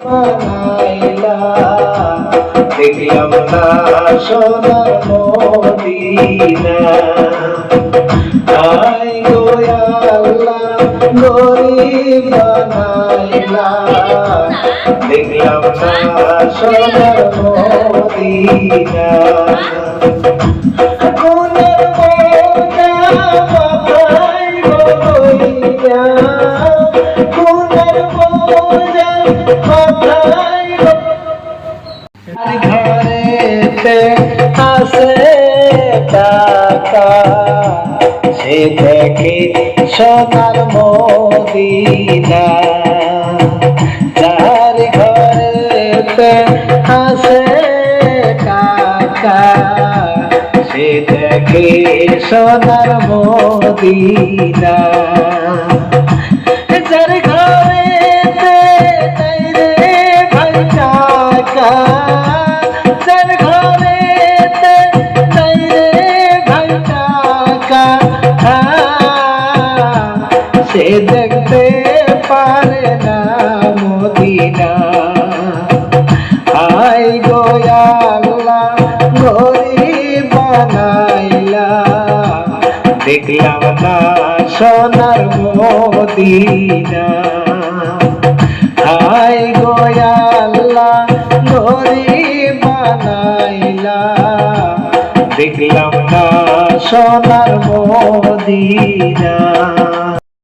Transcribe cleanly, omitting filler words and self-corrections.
বানাইলা দেখলাম না সোনার মদিনা আই গো আল্লাহ গরিব বানাইলা দেখলাম না সোনার মদিনা ঘরেতে আসে টাকা সে দেখে সোনার মদিনা যার ঘরেতে আসে টাকা সে দেখে সোনার মদিনা যার ঘরেতে নাই রে ভাই টাকা যার ঘরেতে নাই রে ভাই টাকা সে দেখতে পারে না মদিনা আই গো আল্লাহ গরিব বানাইলা দেখলাম না সোনার মদিনা আই গো আল্লাহ গরিব বানাইলা দেখলাম না সোনার মদিনা।